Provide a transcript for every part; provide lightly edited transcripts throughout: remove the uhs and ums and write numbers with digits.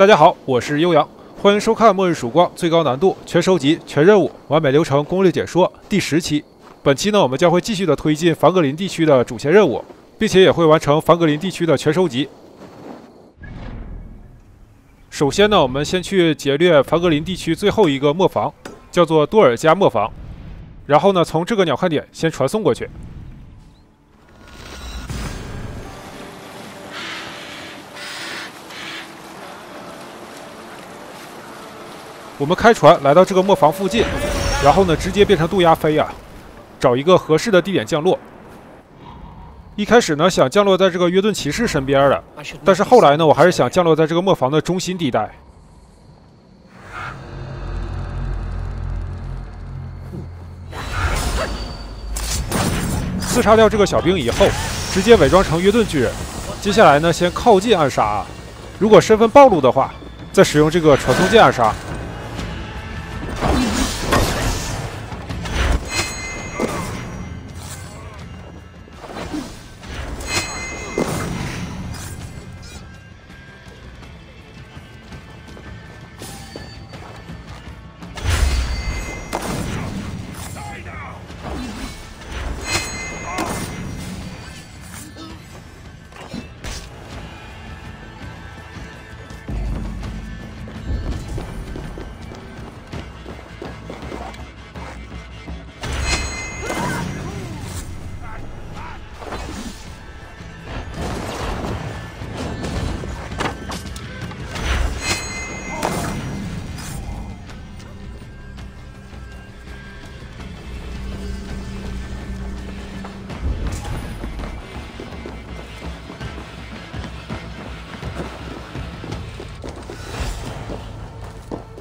大家好，我是悠扬，欢迎收看《末日曙光最高难度全收集全任务完美流程攻略解说》第10期。本期呢，我们将会继续的推进凡格林地区的主线任务，并且也会完成凡格林地区的全收集。首先呢，我们先去劫掠凡格林地区最后一个磨坊，叫做多尔加磨坊。然后呢，从这个鸟瞰点先传送过去。 我们开船来到这个磨坊附近，然后呢，直接变成渡鸦飞啊，找一个合适的地点降落。一开始呢，想降落在这个约顿骑士身边的，但是后来呢，我还是想降落在这个磨坊的中心地带。刺杀掉这个小兵以后，直接伪装成约顿巨人。接下来呢，先靠近暗杀啊，如果身份暴露的话，再使用这个传送剑暗杀。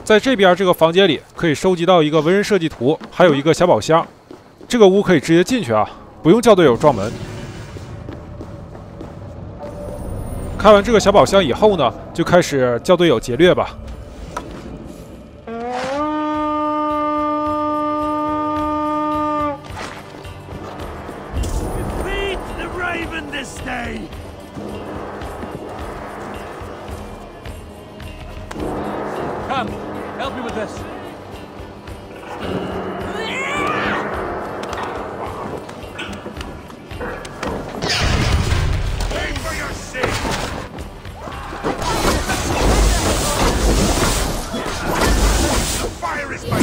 在这边这个房间里可以收集到一个文人设计图，还有一个小宝箱。这个屋可以直接进去啊，不用叫队友撞门。开完这个小宝箱以后呢，就开始叫队友劫掠吧。 Help me with this. Aim for your seat. The fire is my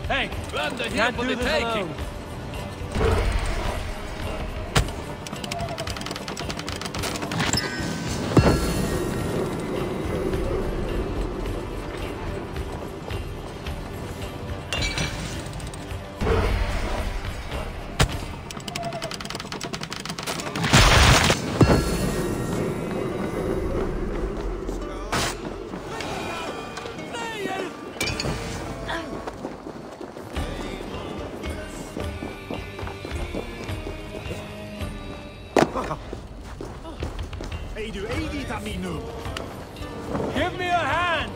Hey, can't do this alone. Give me a hand!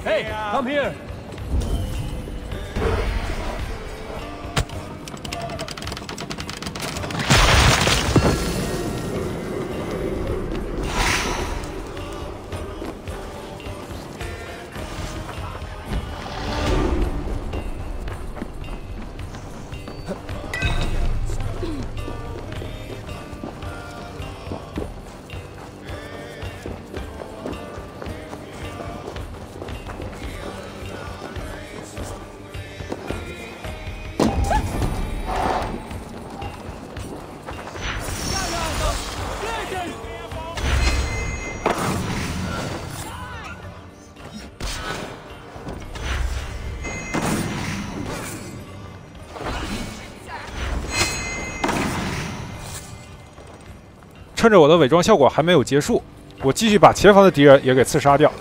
Hey, come here! 趁着我的伪装效果还没有结束，我继续把前方的敌人也给刺杀掉。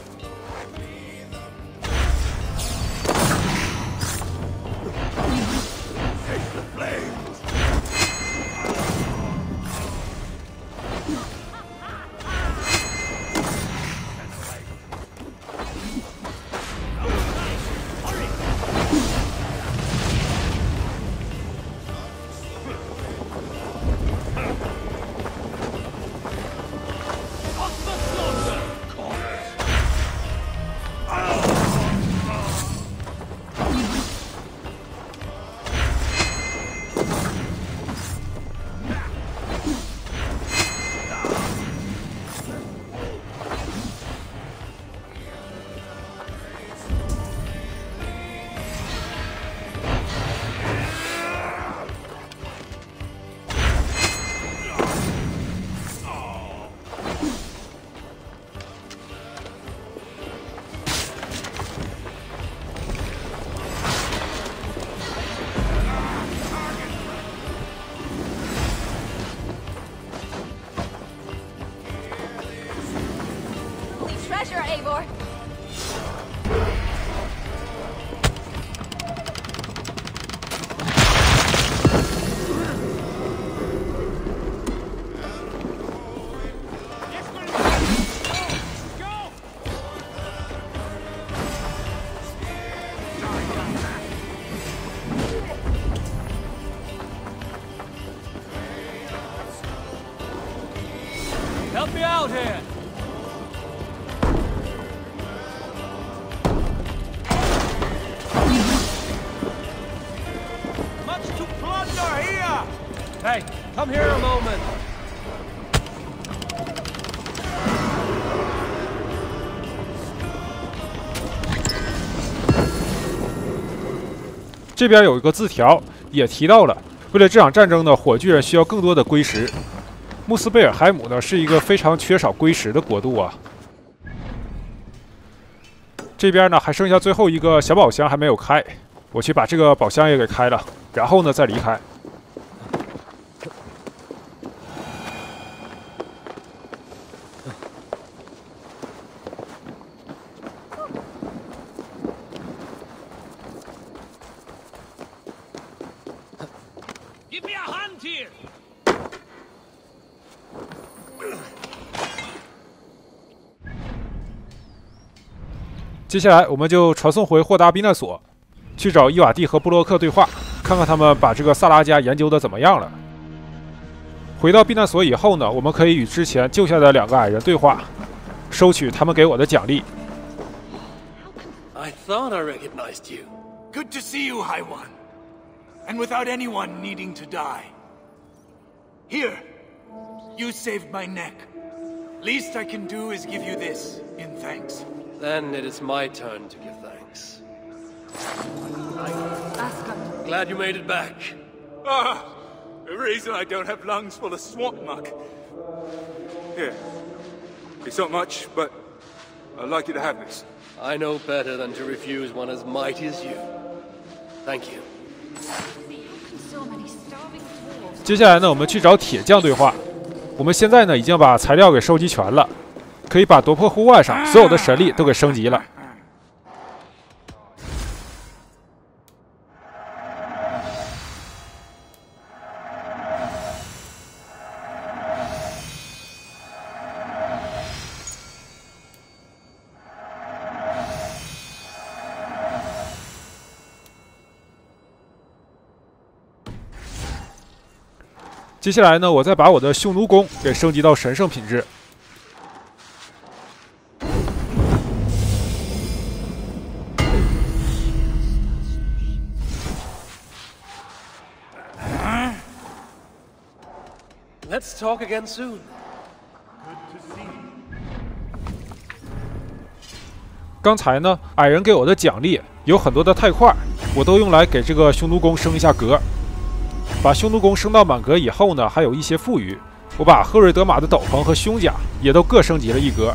Treasure, Eivor. Help me out here. Much to plunder here. Hey, come here a moment. 这边有一个字条也提到了，为了这场战争呢，火炬人需要更多的硅石。穆斯贝尔海姆呢是一个非常缺少硅石的国度啊。这边呢还剩下最后一个小宝箱还没有开，我去把这个宝箱也给开了，然后呢再离开。 Give me a hand here. 接下来我们就传送回霍达避难所，去找伊瓦蒂和布洛克对话，看看他们把这个萨拉加研究的怎么样了。回到避难所以后呢，我们可以与之前救下的2个矮人对话，收取他们给我的奖励。 I thought I recognized you. Good to see you, High One. And without anyone needing to die. Here, you saved my neck. Least I can do is give you this in thanks. Then it is my turn to give thanks. Glad you made it back. Ah, the reason I don't have lungs full of swamp muck. Here. It's not much, but I'd like you to have this. I know better than to refuse one as mighty as you. Thank you. 接下来呢，我们去找铁匠对话。我们现在呢已经把材料给收集全了，可以把夺魄护腕上所有的神力都给升级了。接下来呢，我再把我的匈奴弓给升级到神圣品质。Let's talk again soon. 刚才呢，矮人给我的奖励有很多的钛块，我都用来给这个匈奴弓升一下格。 把匈奴弓升到满格以后呢，还有一些富余。我把赫瑞德玛的斗篷和胸甲也都各升级了1格。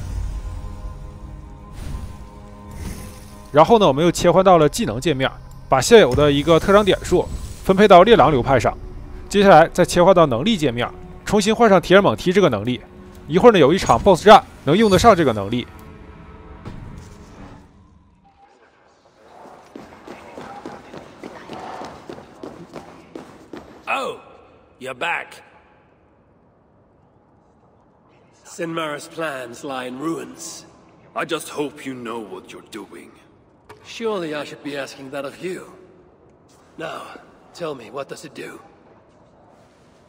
然后呢，我们又切换到了技能界面，把现有的一个特长点数分配到猎狼流派上。接下来再切换到能力界面，重新换上铁人猛踢这个能力。一会儿呢，有一场 BOSS 战能用得上这个能力。 Oh, you're back. Sinmar's plans lie in ruins. I just hope you know what you're doing. Surely I should be asking that of you. Now, tell me, what does it do?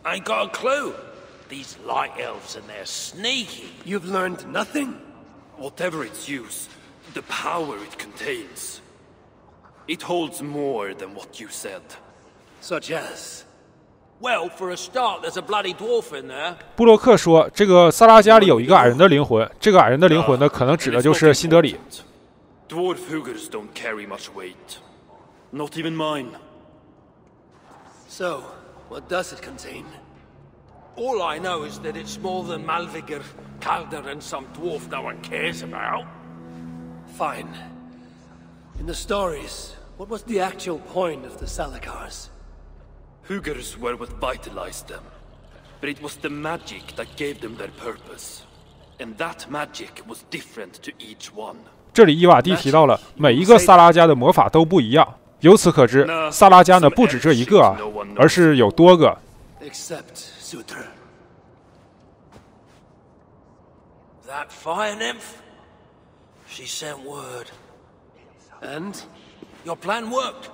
I ain't got a clue. These light elves and they're sneaky. You've learned nothing? Whatever its use, the power it contains, it holds more than what you said. Such as? Well, for a start, there's a bloody dwarf in there. 布洛克说，这个萨拉加里有一个矮人的灵魂，这个矮人的灵魂呢，可能指的就是辛德里。 Dwarf Hugers don't carry much weight. Not even mine. So, what does it contain? All I know is that it's more than Malvigar, Calder, and some dwarf no one cares about. Fine. In the stories, what was the actual point of the Salakars? Hugers were what vitalized them. But it was the magic that gave them their purpose. And that magic was different to each one. 这里伊瓦蒂提到了每一个萨拉加的魔法都不一样，由此可知，萨拉加呢不止这一个啊，而是有多个。 Except Sutra. That fire nymph? She sent word. And? Your plan worked.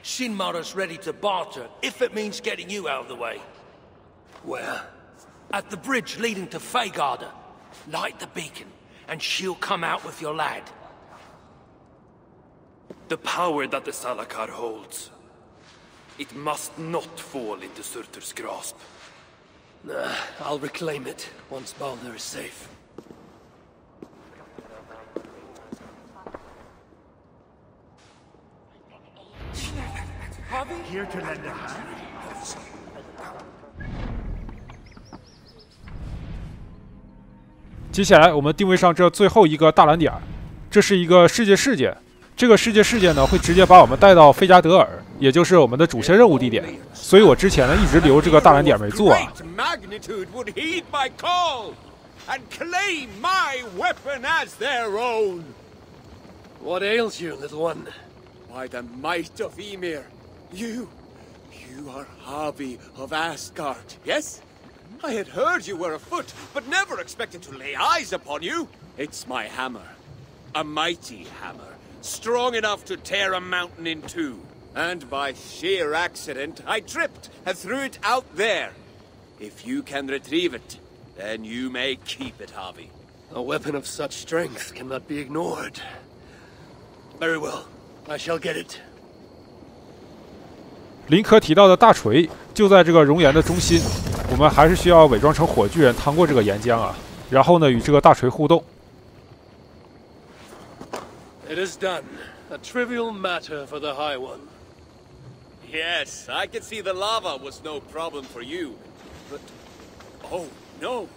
Shinmara's ready to barter, if it means getting you out of the way. Where? At the bridge leading to Feygarda. Light the beacon, and she'll come out with your lad. The power that the Salakar holds, it must not fall into Surtur's grasp. Nah, I'll reclaim it once Baldur is safe. Here to lend a hand? 接下来我们定位上这最后一个大蓝点，这是一个世界事件。这个世界事件呢，会直接把我们带到费加德尔，也就是我们的主线任务地点。所以我之前呢一直留这个大蓝点没做啊。 Magnitude would heed my call and claim my weapon as their own. What ails you, little one? By the might of Ymir, you are Havi of Asgard, yes? I had heard you were afoot, but never expected to lay eyes upon you. It's my hammer. A mighty hammer, strong enough to tear a mountain in two. And by sheer accident, I tripped and threw it out there. If you can retrieve it, then you may keep it, Havi. A weapon of such strength cannot be ignored. Very well, I shall get it. 林可提到的大锤就在这个熔岩的中心，我们还是需要伪装成火巨人趟过这个岩浆啊，然后呢与这个大锤互动。 It is done. A trivial matter for the High One. Yes, I can see the lava was no problem for you. But... oh, no.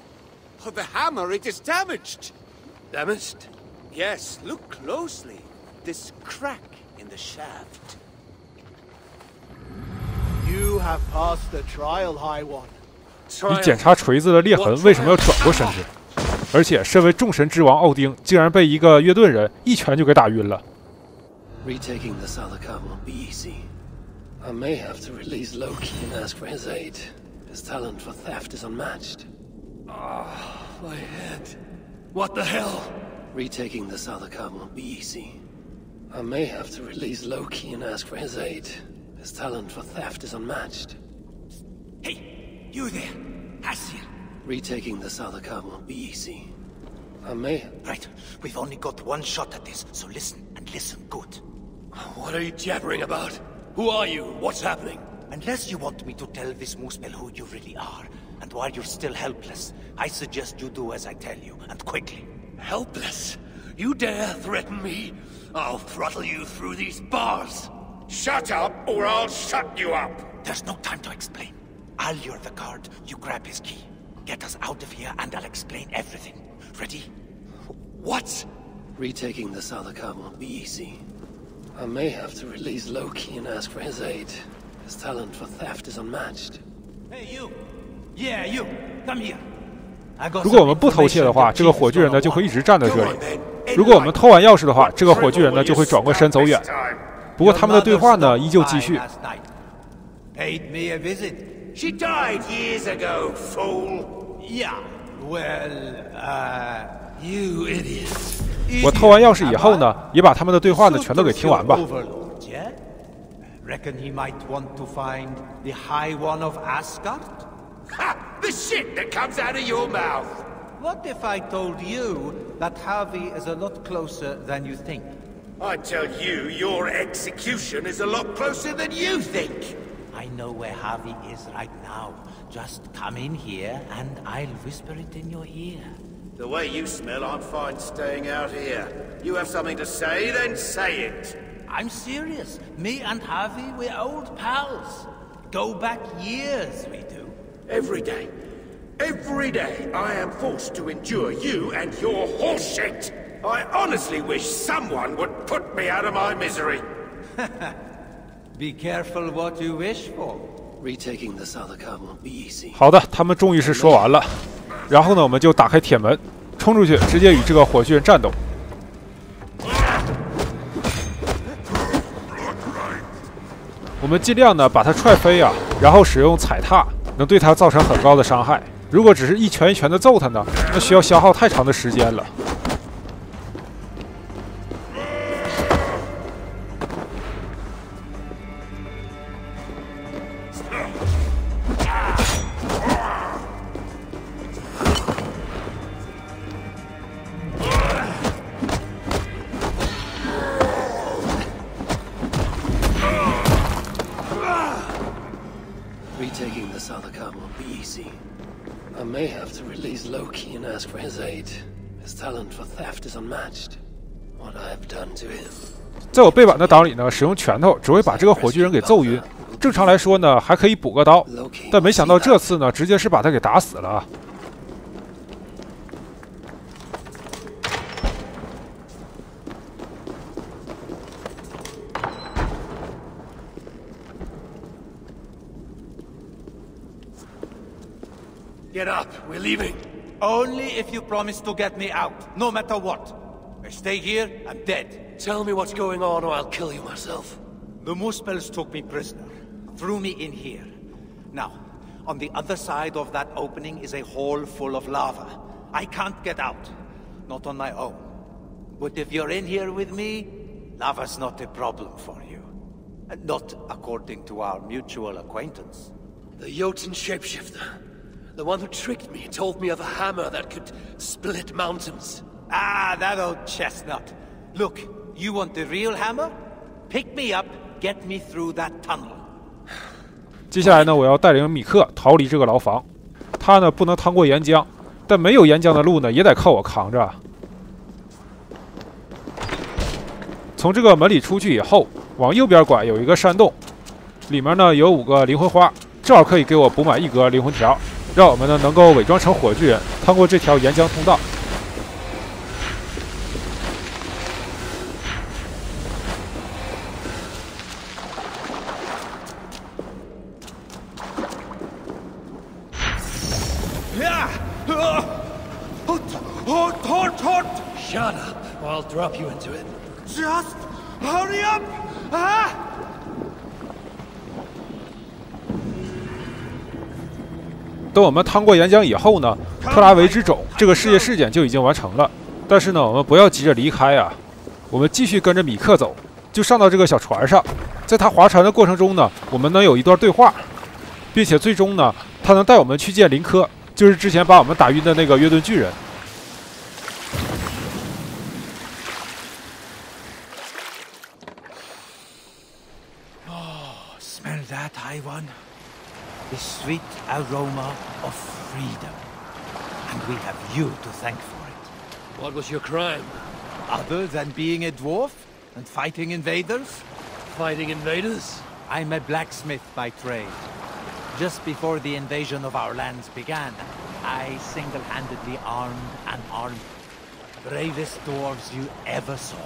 Oh, the hammer, it is damaged. Damaged? Yes, look closely. This crack in the shaft. You have passed the trial, High One. 你检查锤子的裂痕为什么要转过身去？而且身为众神之王奥丁，竟然被一个约顿人一拳就给打晕了。 Retaking the Salakar won't be easy. I may have to release Loki and ask for his aid. His talent for theft is unmatched. Ah, my head. What the hell? Retaking the Salakar won't be easy. I may have to release Loki and ask for his aid. His talent for theft is unmatched. Hey, you there! Asir! Retaking the Salakar won't be easy. I may... Right, we've only got one shot at this, so listen, and listen good. What are you jabbering about? Who are you? What's happening? Unless you want me to tell this Moospel who you really are, and while you're still helpless, I suggest you do as I tell you, and quickly. Helpless? You dare threaten me? I'll throttle you through these bars! Shut up, or I'll shut you up. There's no time to explain. I'll lure the guard, you grab his key. Get us out of here, and I'll explain everything. Ready? What? Retaking the Salakar won't be easy. I may have to release Loki and ask for his aid. His talent for theft is unmatched. Hey, you! Yeah, you. Come here. 如果我们不偷窃的话，这个火炬人呢就会一直站在这里；如果我们偷完钥匙的话，这个火炬人呢就会转过身走远。不过他们的对话呢依旧继续。 Paid me a visit. She died years ago, fool. Yeah. Well, you idiot. 我偷完钥匙以后呢，也把他们的对话呢全都给听完吧。 Yeah? Reckon he might want to find the High One of Asgard? Ha! The shit that comes out of your mouth. What if I told you that Harvey is a lot closer than you think? I tell you, your execution is a lot closer than you think. I know where Harvey is right now. Just come in here and I'll whisper it in your ear. The way you smell, I'm fine staying out here. You have something to say, then say it. I'm serious. Me and Harvey, we're old pals. Go back years, we do. Every day, I am forced to endure you and your horseshit. I honestly wish someone would put me out of my misery. Be careful what you wish for. Retaking the Salakar won't be easy. 好的，他们终于是说完了。然后呢，我们就打开铁门，冲出去，直接与这个火炬人战斗。我们尽量呢把他踹飞啊，然后使用踩踏，能对他造成很高的伤害。如果只是一拳一拳的揍他呢，那需要消耗太长的时间了。 Retaking the Salakar won't be easy. I may have to release Loki and ask for his aid. His talent for theft is unmatched. What I have done to him. 在我背板的档里呢，使用拳头只会把这个火炬人给揍晕。正常来说呢，还可以补个刀，但没想到这次呢，直接是把他给打死了啊！ Get up, we're leaving. Only if you promise to get me out, no matter what. I stay here, I'm dead. Tell me what's going on or I'll kill you myself. The Muspels took me prisoner, threw me in here. Now, on the other side of that opening is a hole full of lava. I can't get out, not on my own. But if you're in here with me, lava's not a problem for you. Not according to our mutual acquaintance. The Jotun shapeshifter. The one who tricked me, told me of a hammer that could split mountains. Ah, that old chestnut. Look, you want the real hammer? Pick me up, get me through that tunnel. 接下来呢，我要带领米克逃离这个牢房。他呢不能趟过岩浆，但没有岩浆的路呢也得靠我扛着。从这个门里出去以后，往右边拐有一个山洞，里面呢有5个灵魂花，正好可以给我补满1格灵魂条。 让我们呢能够伪装成火炬人，趟过这条岩浆通道。Shut up, or I'll drop you into it. Just hurry up! Ah! 等我们趟过岩浆以后呢，特拉维之种这个世界事件就已经完成了。但是呢，我们不要急着离开啊，我们继续跟着米克走，就上到这个小船上。在他划船的过程中呢，我们能有一段对话，并且最终呢，他能带我们去见林科，就是之前把我们打晕的那个约顿巨人。 Smell that, High One? The sweet aroma of freedom. And we have you to thank for it. What was your crime? Other than being a dwarf and fighting invaders? Fighting invaders? I'm a blacksmith by trade. Just before the invasion of our lands began, I single-handedly armed an army. Bravest dwarves you ever saw.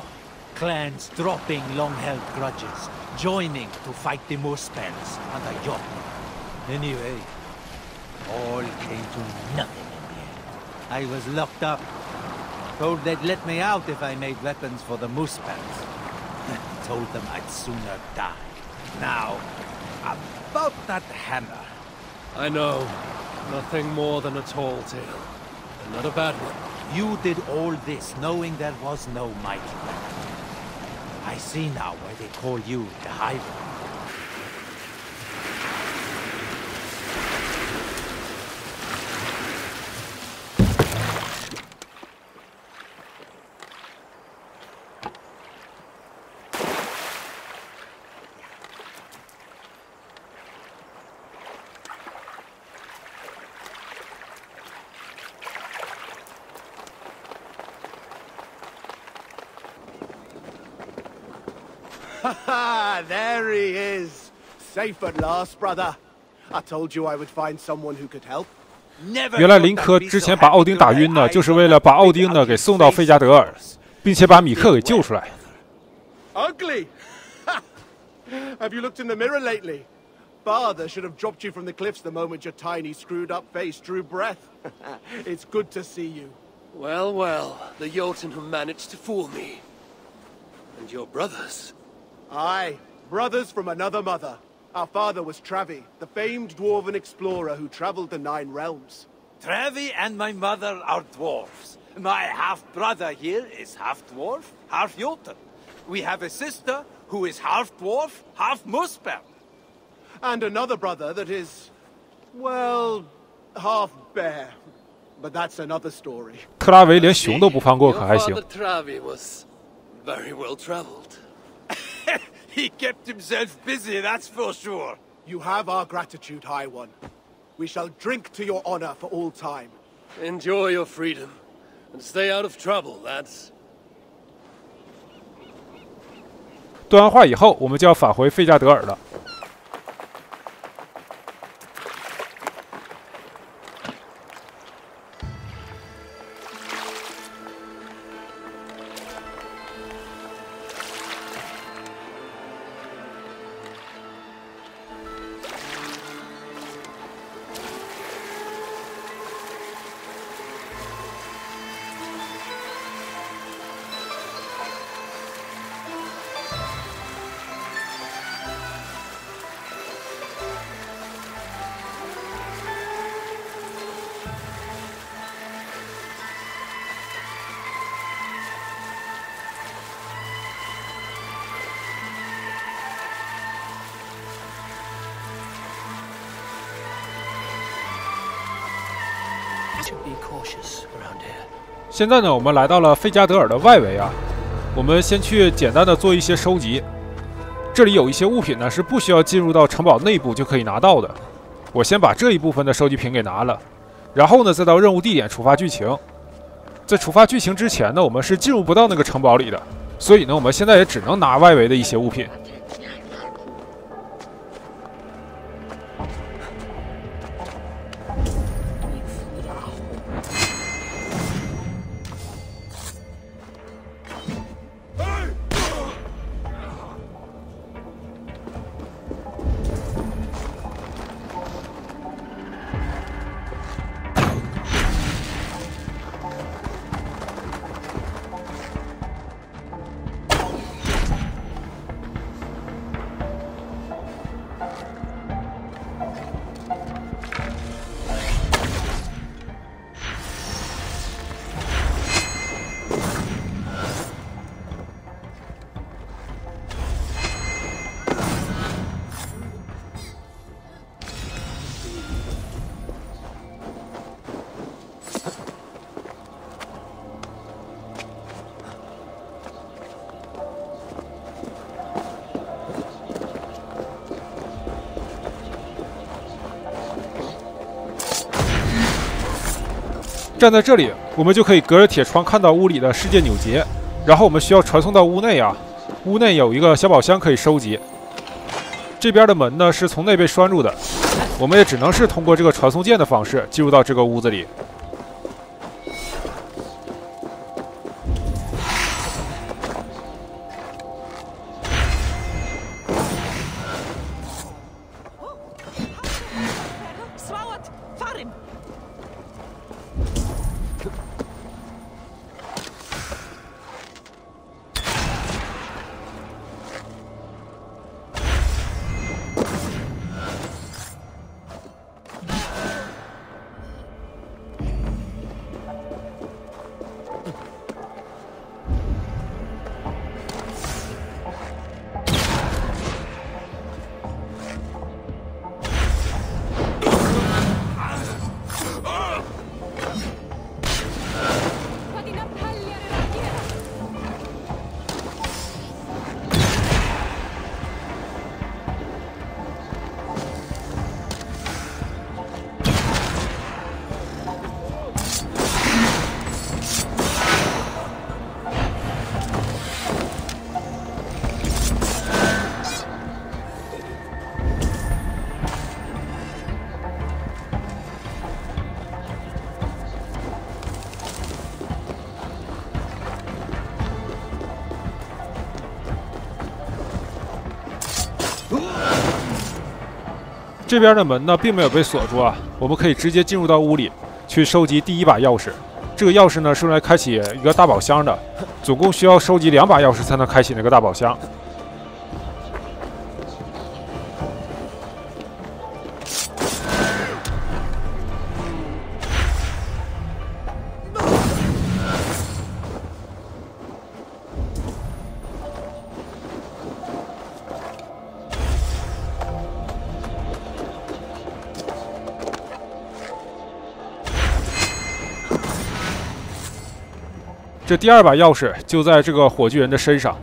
Clans dropping long-held grudges, joining to fight the Muspels and the Jotun. Anyway, all came to nothing in the end. I was locked up. Told they'd let me out if I made weapons for the Moosepans. Told them I'd sooner die. Now, about that hammer. I know. Nothing more than a tall tale. And not a bad one. You did all this knowing there was no mighty weapon. I see now why they call you the High One. 哈 there he is. Safe at last, brother. I told you I would find someone who could help. 原来林科之前把奥丁打晕呢，就是为了把奥丁呢给送到费加德尔，并且把米克给救出来。Ugly. Have you looked in the mirror lately? Father should have dropped you from the cliffs the moment your tiny, screwed-up face drew breath. It's good to see you. Well, well, the Jotun who managed to fool me. And your brothers. Aye, brothers from another mother. Our father was Travi, the famed dwarven explorer who traveled the 9 realms. Travi and my mother are dwarves. My half-brother here is half-dwarf, half-Jotun. We have a sister who is half-dwarf, half-Moosepan. And another brother that is, well, half-bear. But that's another story. 特拉维连熊都不放过，可还行。 Your father Travi was very well traveled. He kept himself busy, that's for sure. You have our gratitude, High One. We shall drink to your honor for all time. Enjoy your freedom. And stay out of trouble, lads. 对完话以后，我们就要返回费加德尔了。现在呢，我们来到了费加德尔的外围啊。我们先去简单的做一些收集。这里有一些物品呢是不需要进入到城堡内部就可以拿到的。我先把这一部分的收集品给拿了，然后呢再到任务地点触发剧情。在触发剧情之前呢，我们是进入不到那个城堡里的，所以呢，我们现在也只能拿外围的一些物品。 站在这里，我们就可以隔着铁窗看到屋里的世界扭结。然后我们需要传送到屋内啊，屋内有一个小宝箱可以收集。这边的门呢是从内被拴住的，我们也只能是通过这个传送键的方式进入到这个屋子里。 Swałat! Farym! 这边的门呢，并没有被锁住啊，我们可以直接进入到屋里去收集第一把钥匙。这个钥匙呢，是用来开启一个大宝箱的，总共需要收集2把钥匙才能开启那个大宝箱。这第2把钥匙就在这个火炬人的身上。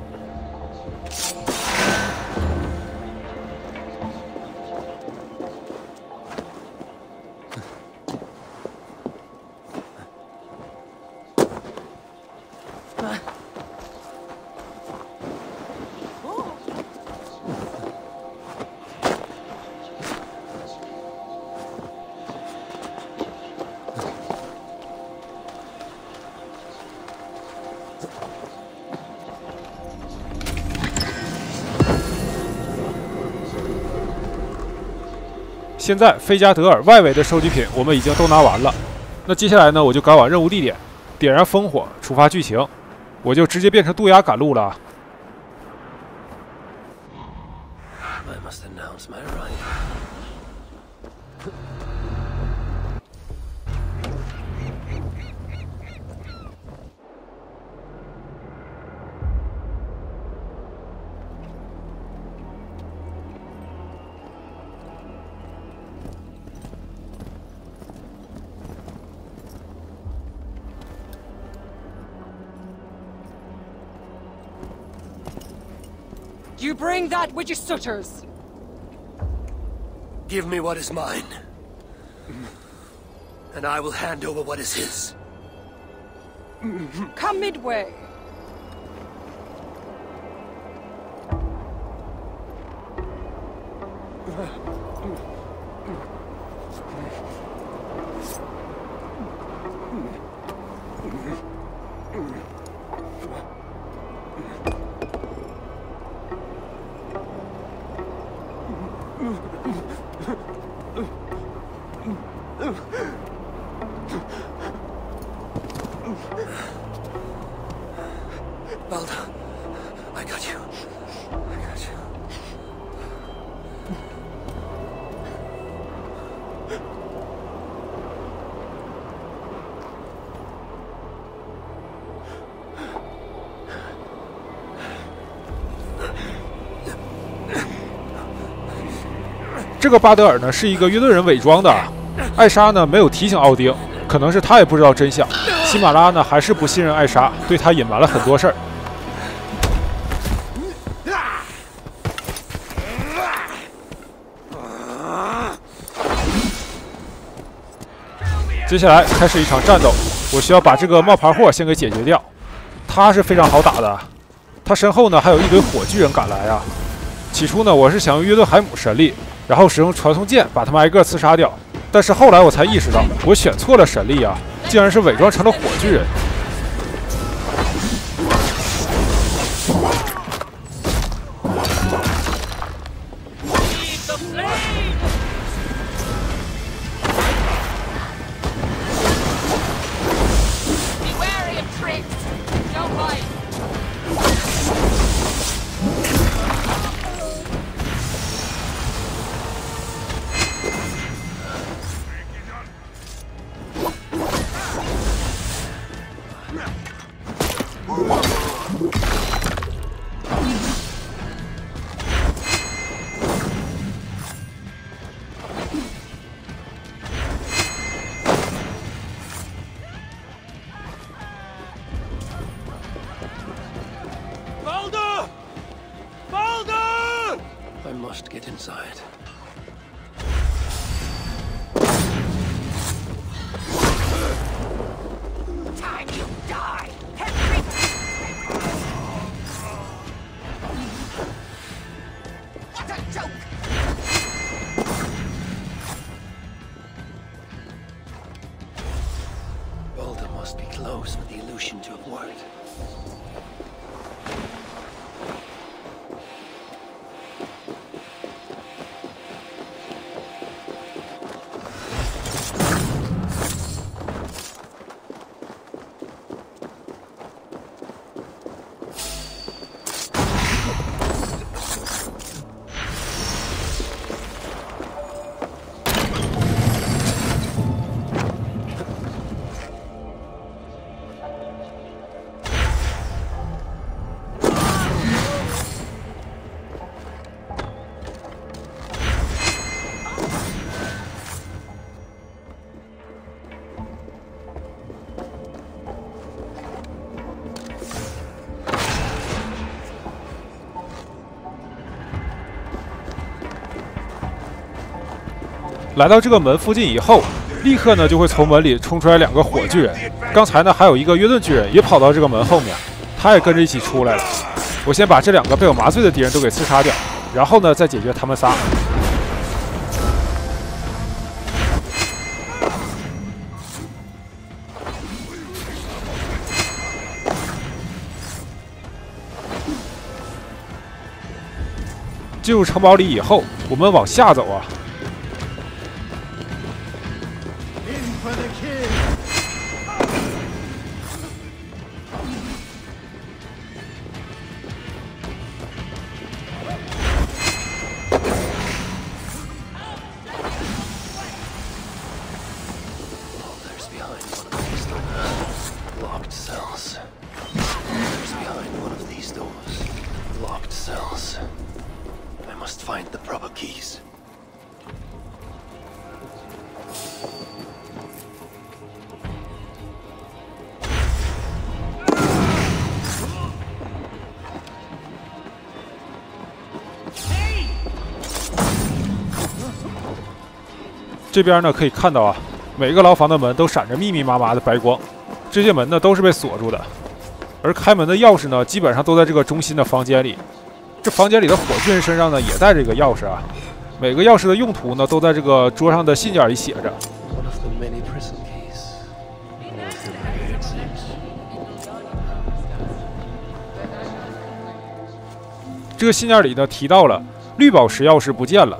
现在菲加德尔外围的收集品我们已经都拿完了，那接下来呢，我就赶往任务地点，点燃烽火，触发剧情，我就直接变成渡鸦赶路了。You bring that which is Sutter's. Give me what is mine, and I will hand over what is his. Come midway. Balda, I got you. I got you. 这个巴德尔呢是一个约顿人伪装的，艾莎呢没有提醒奥丁，可能是他也不知道真相。西马拉呢还是不信任艾莎，对他隐瞒了很多事儿。接下来开始一场战斗，我需要把这个冒牌货先给解决掉。他是非常好打的，他身后呢还有一堆火巨人赶来啊。起初呢我是想用约顿海姆神力，然后使用传送剑把他们挨个刺杀掉，但是后来我才意识到我选错了神力啊，竟然是伪装成了火巨人。I must get inside. Time you die! What a joke! Balda must be close for the illusion to have worked. 来到这个门附近以后，立刻呢就会从门里冲出来2个火巨人。刚才呢还有一个约顿巨人也跑到这个门后面，他也跟着一起出来了。我先把这2个被我麻醉的敌人都给刺杀掉，然后呢再解决他们仨。进入城堡里以后，我们往下走啊。Find the proper keys. 这边呢可以看到啊，每个牢房的门都闪着密密麻麻的白光，这些门呢都是被锁住的，而开门的钥匙呢基本上都在这个中心的房间里。这房间里的火巨人身上呢也带着一个钥匙啊，每个钥匙的用途呢都在这个桌上的信件里写着。这个信件里呢提到了绿宝石钥匙不见了，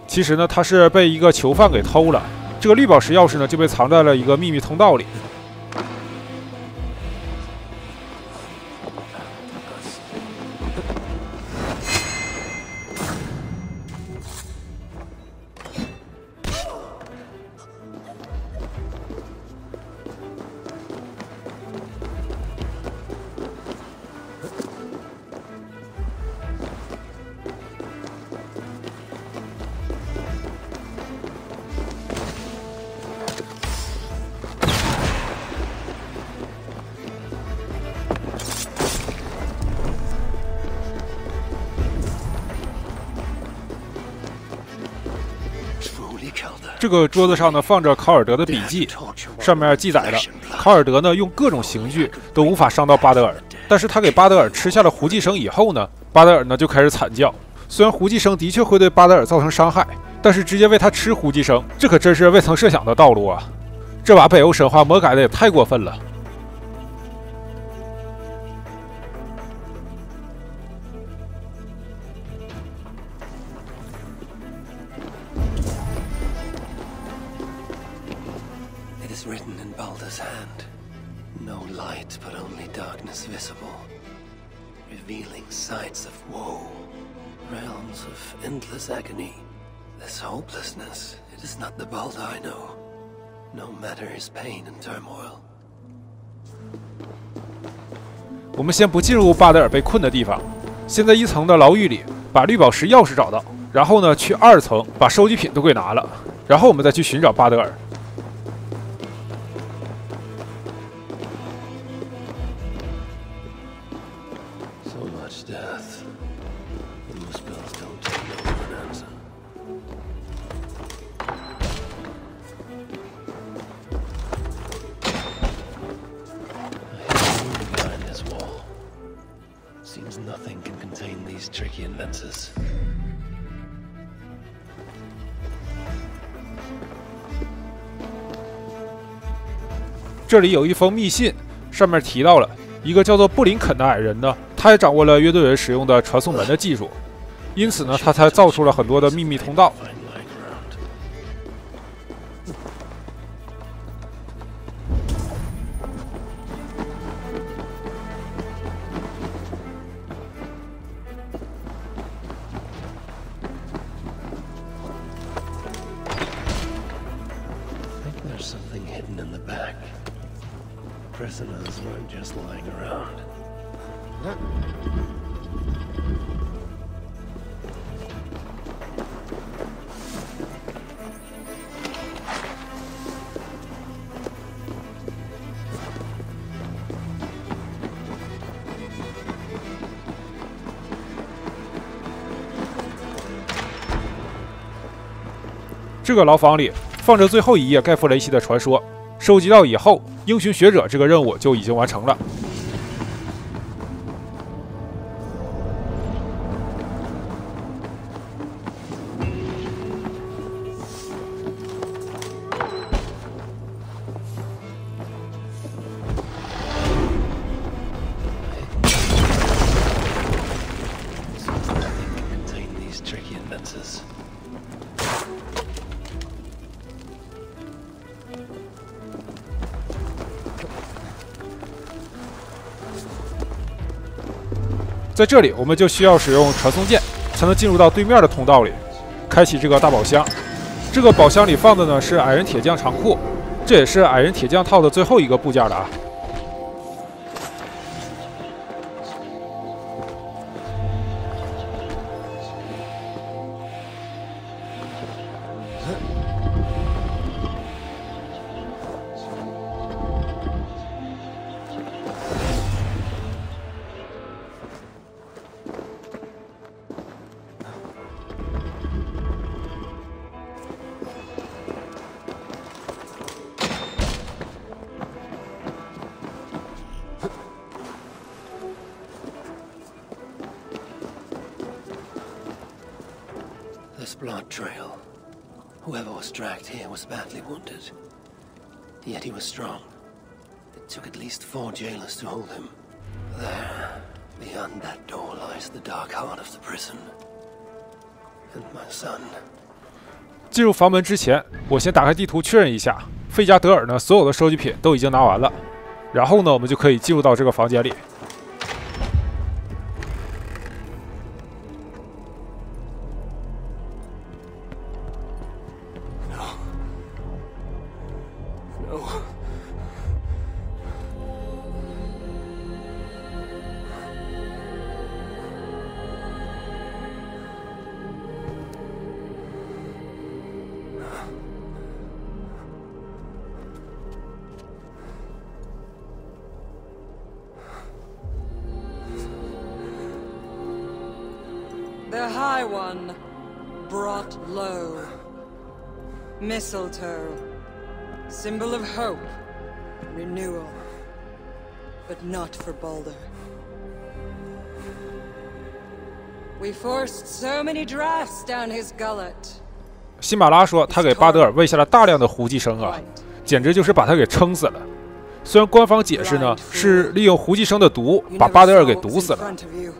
其实呢它是被一个囚犯给偷了。这个绿宝石钥匙呢就被藏在了一个秘密通道里。这个桌子上呢放着考尔德的笔记，上面记载了考尔德呢用各种刑具都无法伤到巴德尔，但是他给巴德尔吃下了胡寄生以后呢，巴德尔呢就开始惨叫。虽然胡寄生的确会对巴德尔造成伤害，但是直接喂他吃胡寄生，这可真是未曾设想的道路啊！这把北欧神话魔改的也太过分了。Written in Baldur's hand. No light, but only darkness visible. Revealing sights of woe. Realms of endless agony. This hopelessness, it is not the Baldur I know. No matter his pain and turmoil. 我们先不进入巴德尔被困的地方，先在1层的牢狱里把绿宝石钥匙找到，然后呢去2层把收集品都给拿了，然后我们再去寻找巴德尔。Nothing can contain these tricky inventors. 这里有一封密信，上面提到了一个叫做布林肯的矮人呢，他也掌握了约顿人使用的传送门的技术，因此呢，他才造出了很多的秘密通道。Prisoners weren't just lying around. 这个牢房里放着最后一页盖夫雷奇的传说，收集到以后，英雄学者这个任务就已经完成了。在这里，我们就需要使用传送剑，才能进入到对面的通道里，开启这个大宝箱。这个宝箱里放的呢是矮人铁匠长裤，这也是矮人铁匠套的最后一个部件了啊。This blood trail. Whoever was dragged here was badly wounded. Yet he was strong. It took at least 4 jailers to hold him. There, beyond that door, lies the dark heart of the prison. And my son. 进入房门之前，我先打开地图确认一下，费加德尔呢所有的收集品都已经拿完了，然后呢我们就可以进入到这个房间里。The High One brought low. Mistletoe, symbol of hope, renewal. But not for Baldur. We forced so many drafts down his gullet. 辛马拉说，他给巴德尔喂下了大量的胡寄生啊，简直就是把他给撑死了。虽然官方解释呢是利用胡寄生的毒把巴德尔给毒死了，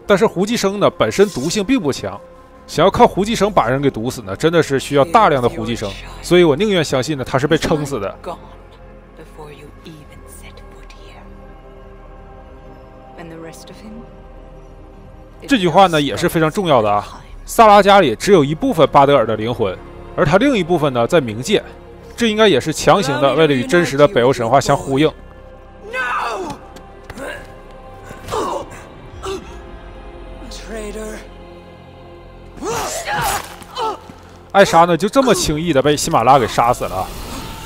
但是胡寄生呢本身毒性并不强，想要靠胡寄生把人给毒死呢，真的是需要大量的胡寄生，所以我宁愿相信呢他是被撑死的。这句话呢也是非常重要的啊。萨拉家里只有一部分巴德尔的灵魂，而他另一部分呢在冥界，这应该也是强行的，为了与真实的北欧神话相呼应。艾莎呢就这么轻易的被辛马拉给杀死了。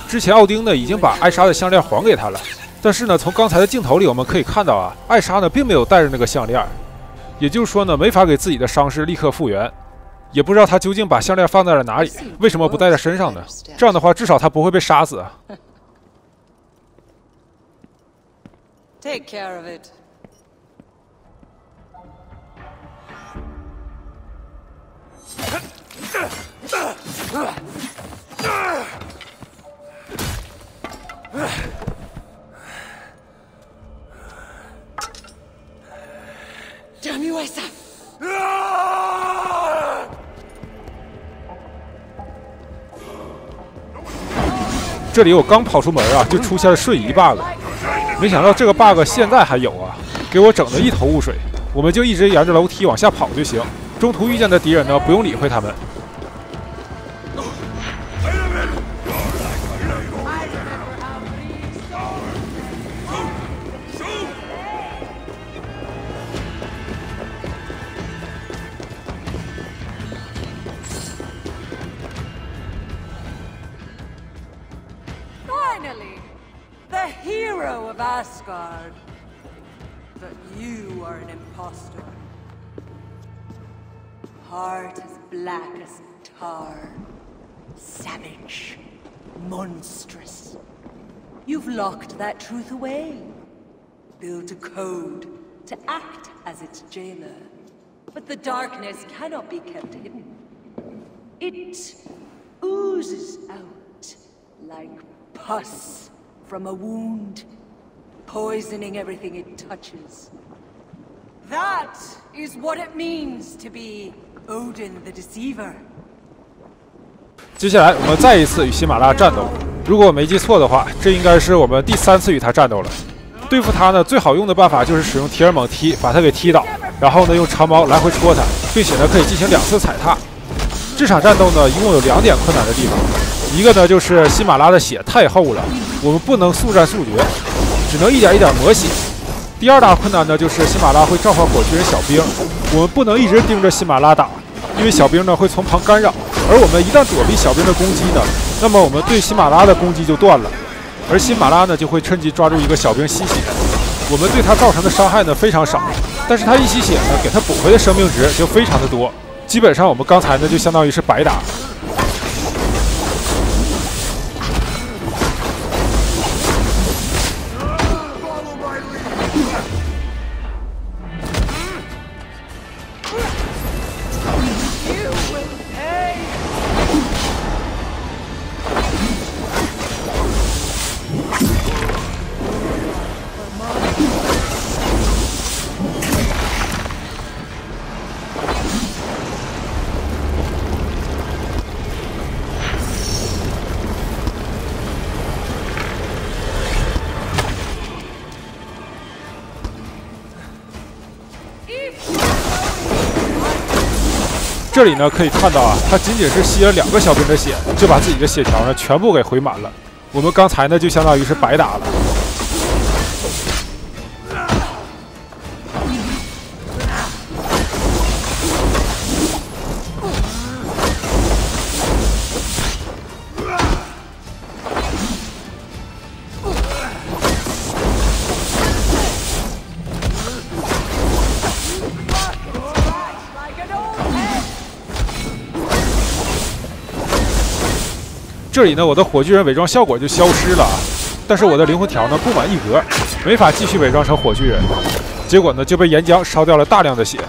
之前奥丁呢已经把艾莎的项链还给他了，但是呢从刚才的镜头里我们可以看到啊，艾莎呢并没有带着那个项链，也就是说呢没法给自己的伤势立刻复原，也不知道他究竟把项链放在了哪里，为什么不带在身上呢？这样的话至少他不会被杀死啊。Take care of it. Damn you, Asa! 这里我刚跑出门啊，就出现了瞬移 bug， 没想到这个 bug 现在还有啊，给我整得一头雾水。我们就一直沿着楼梯往下跑就行，中途遇见的敌人呢，不用理会他们。Finally, the hero of Asgard. But you are an imposter. Heart as black as tar. savage, monstrous. You've locked that truth away, built a code to act as its jailer. But the darkness cannot be kept hidden. It oozes out like pus from a wound, poisoning everything it touches. That is what it means to be Odin the Deceiver. 接下来我们再一次与辛马拉战斗。如果我没记错的话，这应该是我们第3次与他战斗了。对付他呢，最好用的办法就是使用提尔猛踢，把他给踢倒，然后呢用长矛来回戳他，并且呢可以进行2次踩踏。这场战斗呢一共有2点困难的地方，一个呢就是辛马拉的血太厚了，我们不能速战速决，只能一点一点抹血。第2大困难呢就是辛马拉会召唤火炬人小兵，我们不能一直盯着辛马拉打，因为小兵呢会从旁干扰，而我们一旦躲避小兵的攻击呢，那么我们对辛马拉的攻击就断了。而辛马拉呢就会趁机抓住一个小兵吸血，我们对他造成的伤害呢非常少，但是他一吸血呢，给他补回的生命值就非常的多，基本上我们刚才呢就相当于是白打。这里呢可以看到啊，他仅仅是吸了2个小兵的血，就把自己的血条呢全部给回满了。我们刚才呢就相当于是白打了。这里呢，我的火炬人伪装效果就消失了，但是我的灵魂条呢不满1格，没法继续伪装成火炬人，结果呢就被岩浆烧掉了大量的血。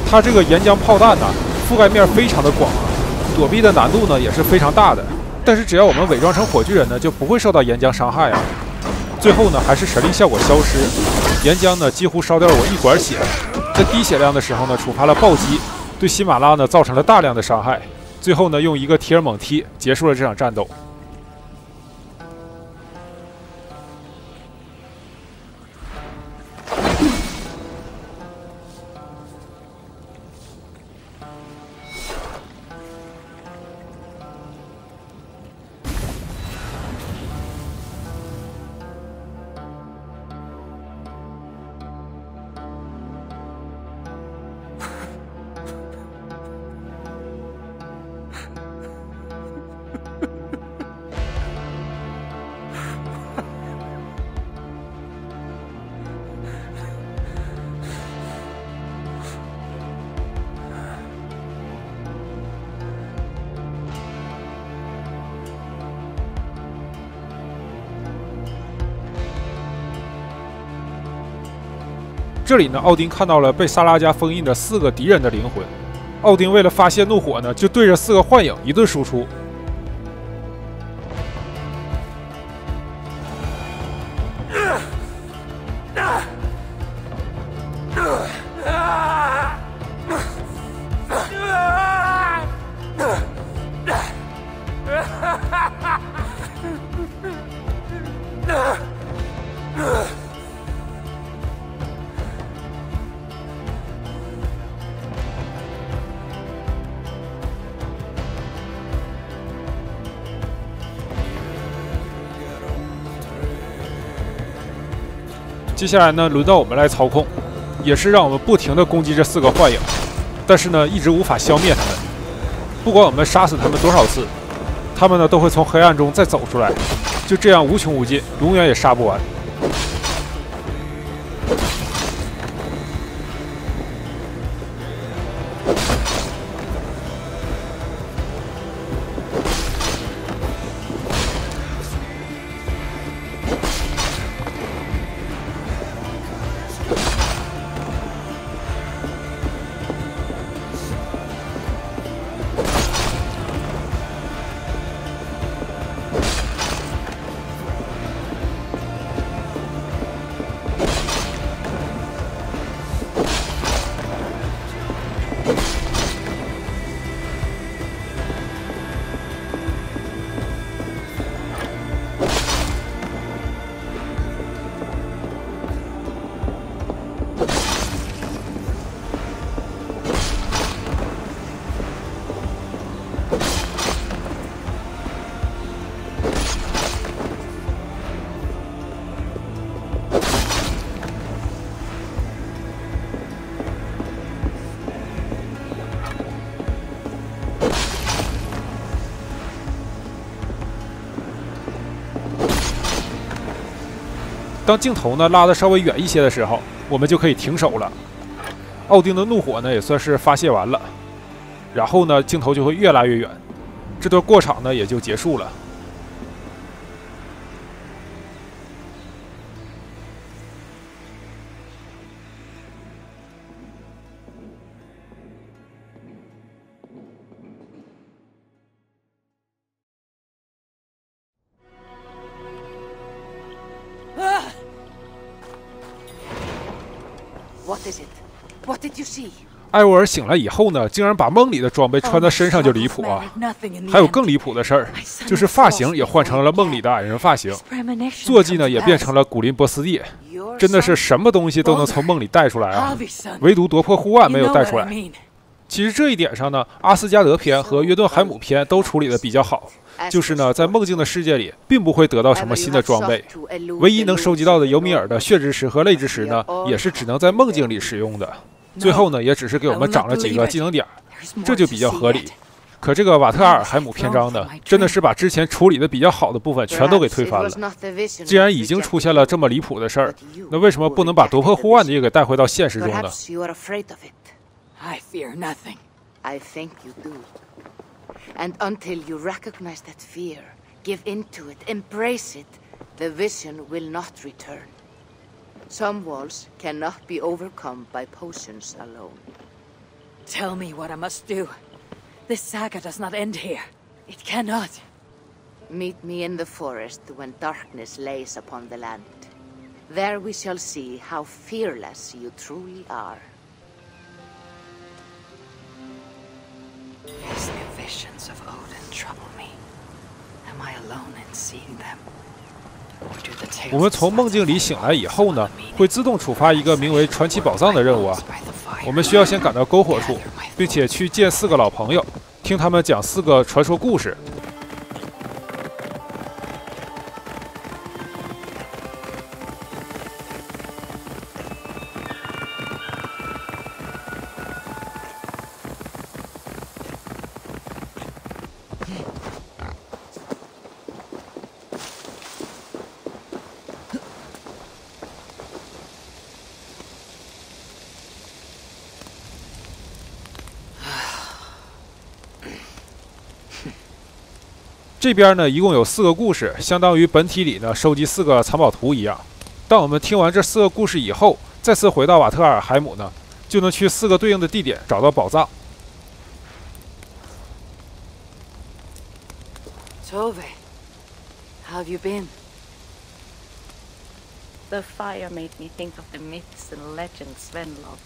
它这个岩浆炮弹呢，覆盖面非常的广啊，躲避的难度呢也是非常大的。但是只要我们伪装成火炬人呢，就不会受到岩浆伤害啊。最后呢，还是神力效果消失，岩浆呢几乎烧掉了我一管血。在低血量的时候呢，触发了暴击，对辛马拉呢造成了大量的伤害。最后呢，用一个提尔猛踢结束了这场战斗。这里呢，奥丁看到了被萨拉加封印的4个敌人的灵魂。奥丁为了发泄怒火呢，就对着4个幻影一顿输出。接下来呢，轮到我们来操控，也是让我们不停地攻击这4个幻影，但是呢，一直无法消灭他们。不管我们杀死他们多少次，他们呢都会从黑暗中再走出来，就这样无穷无尽，永远也杀不完。当镜头呢拉得稍微远一些的时候，我们就可以停手了。奥丁的怒火呢也算是发泄完了，然后呢镜头就会越拉越远，这段过场呢也就结束了。What is it? What did you see? 艾沃尔醒来以后呢，竟然把梦里的装备穿在身上，就离谱啊！还有更离谱的事儿，就是发型也换成了梦里的矮人发型，坐骑呢也变成了古林波斯蒂，真的是什么东西都能从梦里带出来啊！唯独夺魄护腕没有带出来。其实这一点上呢，阿斯加德篇和约顿海姆篇都处理的比较好，就是呢，在梦境的世界里，并不会得到什么新的装备，唯一能收集到的尤米尔的血之石和泪之石呢，也是只能在梦境里使用的。最后呢，也只是给我们涨了几个技能点，这就比较合理。可这个瓦特阿尔海姆篇章呢，真的是把之前处理的比较好的部分全都给推翻了。既然已经出现了这么离谱的事儿，那为什么不能把夺魄护腕的也给带回到现实中呢？ I fear nothing. I think you do. And until you recognize that fear, give into it, embrace it, the vision will not return. Some walls cannot be overcome by potions alone. Tell me what I must do. This saga does not end here. It cannot. Meet me in the forest when darkness lays upon the land. There we shall see how fearless you truly are. These new visions of Odin trouble me. Am I alone in seeing them? 我们从梦境里醒来以后呢，会自动触发一个名为传奇宝藏的任务啊。我们需要先赶到篝火处，并且去见4个老朋友，听他们讲4个传说故事。这边呢，一共有4个故事，相当于本体里呢收集4个藏宝图一样。当我们听完这4个故事以后，再次回到瓦特尔海姆呢，就能去4个对应的地点找到宝藏。Tove, how have you been? The fire made me think of the myths and legends Sven loved.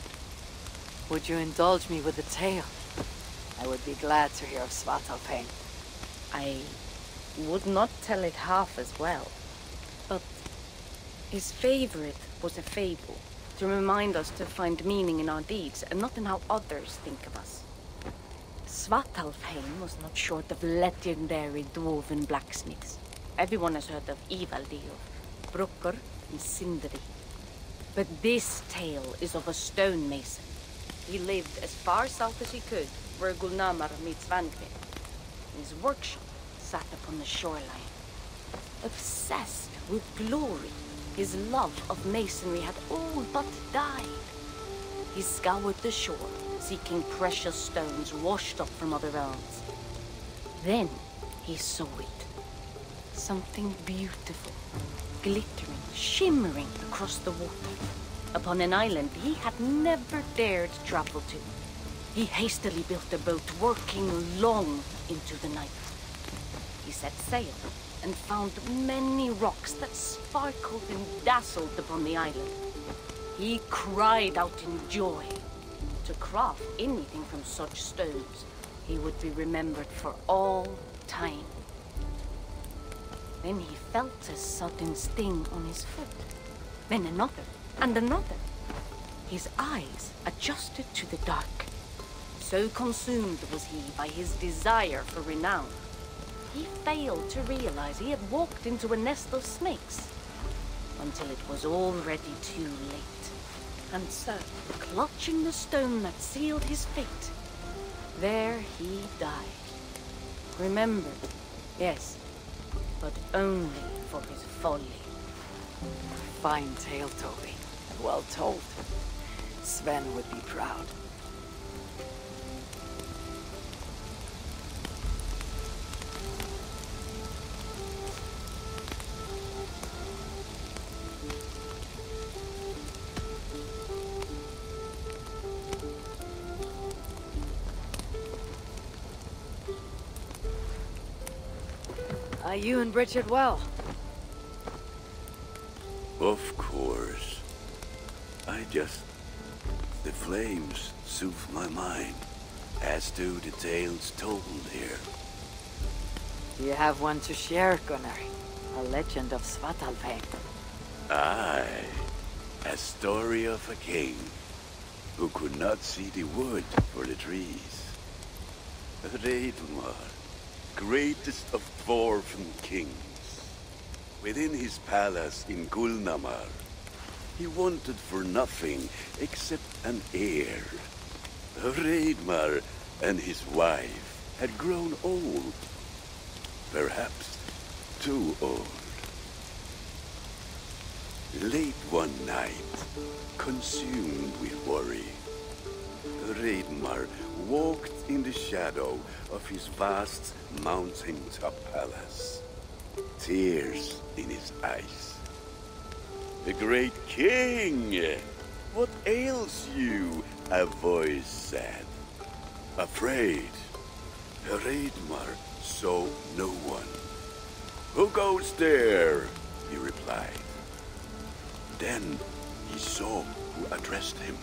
Would you indulge me with a tale? I would be glad to hear of Svartalfheim. I would not tell it half as well, but his favorite was a fable, to remind us to find meaning in our deeds and not in how others think of us. Svartalfheim was not short of legendary dwarven blacksmiths. Everyone has heard of Ivaldi, of Brucker and Sindri. But this tale is of a stonemason. He lived as far south as he could, where Gulnamar meets Vangrid. His workshop sat upon the shoreline. Obsessed with glory, his love of masonry had all but died. He scoured the shore, seeking precious stones washed up from other realms. Then he saw it. Something beautiful, glittering, shimmering across the water, upon an island he had never dared travel to. He hastily built a boat, working long into the night. He set sail and found many rocks that sparkled and dazzled upon the island. He cried out in joy. To craft anything from such stones, he would be remembered for all time. Then he felt a sudden sting on his foot. Then another, and another. His eyes adjusted to the dark. So consumed was he by his desire for renown, he failed to realize he had walked into a nest of snakes, until it was already too late. And so, clutching the stone that sealed his fate, there he died. Remembered, yes, but only for his folly. Fine tale, Toby. Well told. Sven would be proud. You and Bridget well? Of course. The flames soothe my mind, as do the tales told here. You have one to share, Gunnar. A legend of Svartalfheim. Aye. A story of a king who could not see the wood for the trees. Reidmar, greatest of dwarven kings. Within his palace in Gulnamar, he wanted for nothing except an heir. Reidmar and his wife had grown old. Perhaps too old. Late one night, consumed with worry, Reidmar walked in the shadow of his vast mountaintop palace, tears in his eyes. "The great king! What ails you?" a voice said. Afraid, Reidmar saw no one. "Who goes there?" he replied. Then he saw who addressed him.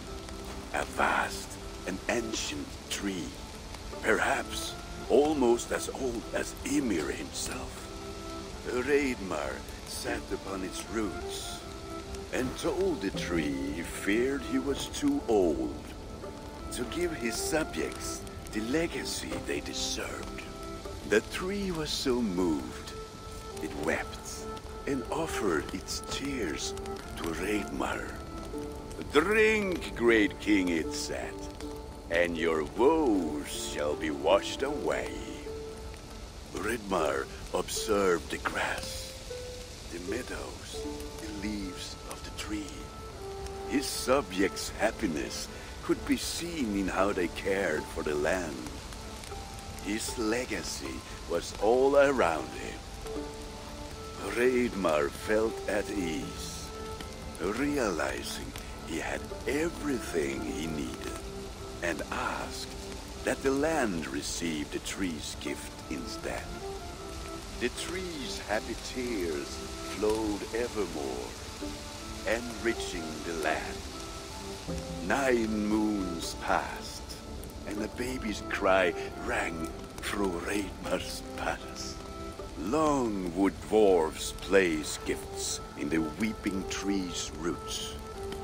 A vast and ancient tree, perhaps almost as old as Ymir himself. Reidmar sat upon its roots and told the tree he feared he was too old to give his subjects the legacy they deserved. The tree was so moved, it wept and offered its tears to Reidmar. "Drink, great king," it said, "and your woes shall be washed away." Reidmar observed the grass, the meadows, the leaves of the tree. His subjects' happiness could be seen in how they cared for the land. His legacy was all around him. Reidmar felt at ease, realizing he had everything he needed, and asked that the land receive the tree's gift instead. The tree's happy tears flowed evermore, enriching the land. 9 moons passed, and a baby's cry rang through Reidmar's palace. Long would dwarves place gifts in the weeping tree's roots,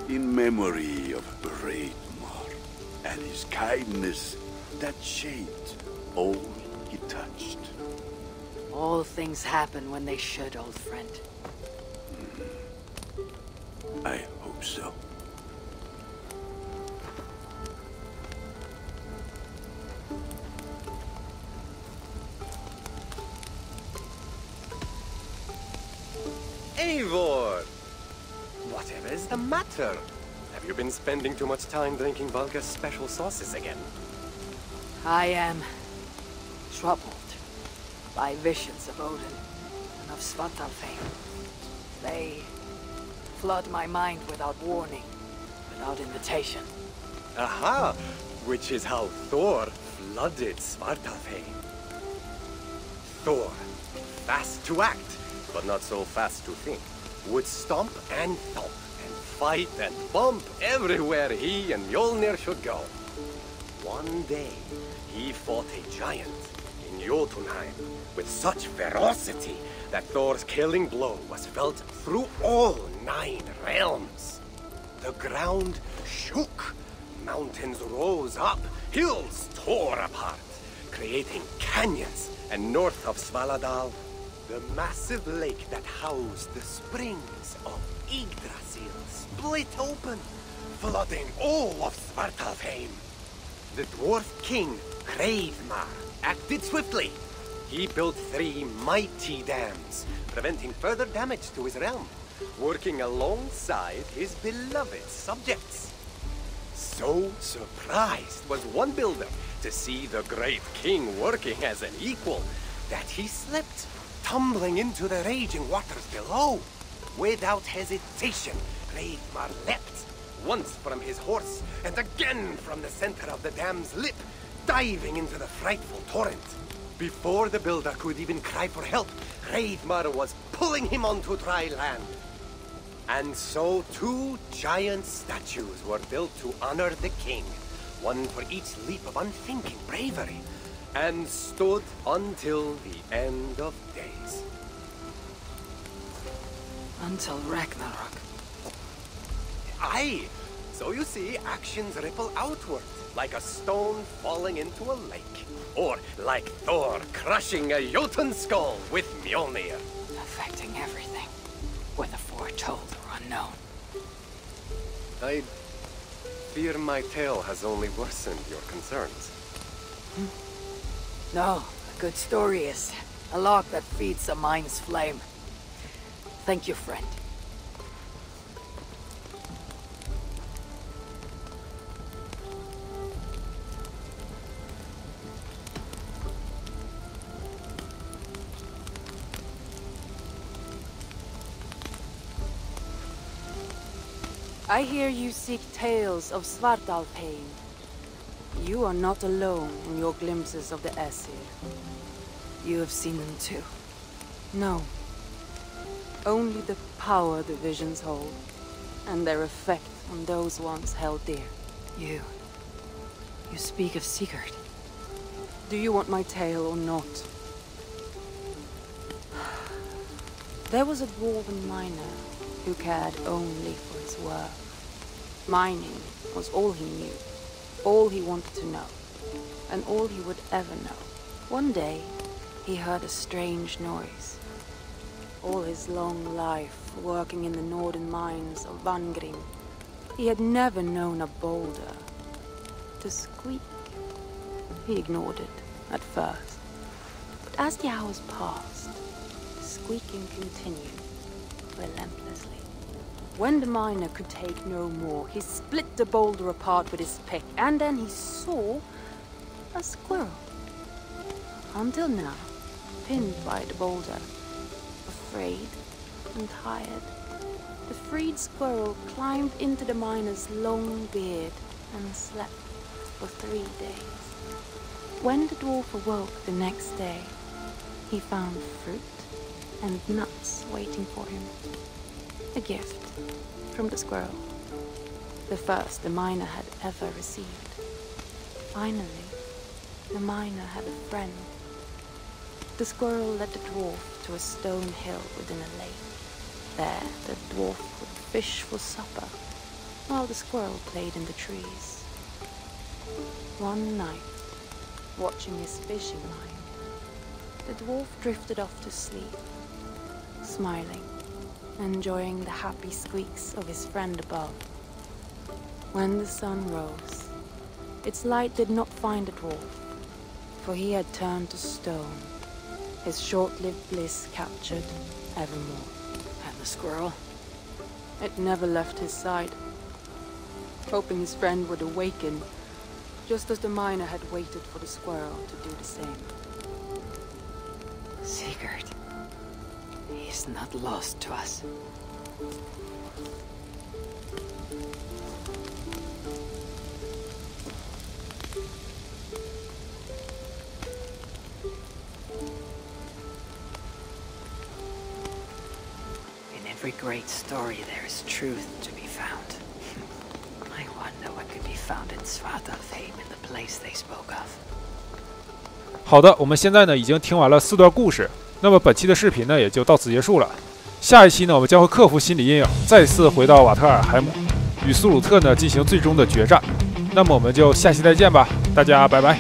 in memory of Reidmar and his kindness that shaped all he touched. All things happen when they should, old friend. I hope so. Eivor! Whatever is the matter? Have you been spending too much time drinking Valka's special sauces again? I am troubled by visions of Odin and of Svartalfheim. They flood my mind without warning, without invitation. Aha! Which is how Thor flooded Svartalfheim. Thor, fast to act, but not so fast to think, would stomp and thump and fight and bump everywhere he and Mjolnir should go. One day, he fought a giant in Jotunheim with such ferocity that Thor's killing blow was felt through all 9 realms. The ground shook, mountains rose up, hills tore apart, creating canyons, and north of Svaladal, the massive lake that housed the springs of Yggdrasil split open, flooding all of Svartalfheim. The dwarf king, Hreidmar, acted swiftly. He built 3 mighty dams, preventing further damage to his realm, working alongside his beloved subjects. So surprised was one builder to see the great king working as an equal that he slipped, tumbling into the raging waters below. Without hesitation, Hreidmar leapt, once from his horse and again from the center of the dam's lip, diving into the frightful torrent. Before the builder could even cry for help, Hreidmar was pulling him onto dry land. And so 2 giant statues were built to honor the king, one for each leap of unthinking bravery, and stood until the end of days. Until Ragnarok. Aye! So you see, actions ripple outward, like a stone falling into a lake. Or like Thor crushing a Jotun skull with Mjolnir. Affecting everything, whether foretold or unknown. I fear my tale has only worsened your concerns. No, a good story is a log that feeds a mind's flame. Thank you, friend. I hear you seek tales of Svartalfheim. You are not alone in your glimpses of the Aesir. You have seen them too. No. Only the power the visions hold, and their effect on those once held dear. You speak of Sigurd. Do you want my tale or not? There was a dwarven miner who cared only for his work. Mining was all he knew, all he wanted to know, and all he would ever know. One day, he heard a strange noise. All his long life, working in the northern mines of Vangrim, he had never known a boulder to squeak. He ignored it at first, but as the hours passed, the squeaking continued relentlessly. When the miner could take no more, he split the boulder apart with his pick, and then he saw a squirrel. Until now, pinned by the boulder, afraid and tired, the freed squirrel climbed into the miner's long beard and slept for 3 days. When the dwarf awoke the next day, he found fruit and nuts waiting for him. A gift from the squirrel, the first the miner had ever received. Finally, the miner had a friend. The squirrel led the dwarf to a stone hill within a lake. There, the dwarf would fish for supper, while the squirrel played in the trees. One night, watching his fishing line, the dwarf drifted off to sleep, smiling, enjoying the happy squeaks of his friend above. When the sun rose, its light did not find the dwarf, for he had turned to stone, his short-lived bliss captured evermore. And the squirrel? It never left his side, hoping his friend would awaken, just as the miner had waited for the squirrel to do the same. Sigurd. He's not lost to us. In every great story there is truth to be found. I wonder what could be found in Svartalfheim in the place they spoke of. 好的，我们现在呢已经听完了4段故事。那么本期的视频呢也就到此结束了。下一期呢，我们将会克服心理阴影，再次回到瓦特尔海姆，与苏鲁特呢进行最终的决战。那么我们就下期再见吧，大家拜拜。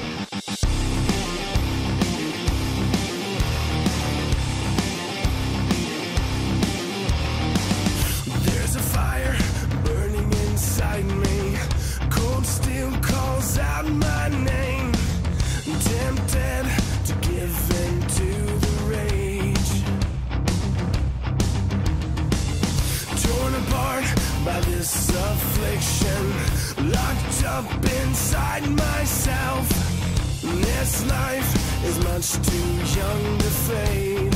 Locked up inside myself. This life is much too young to fade.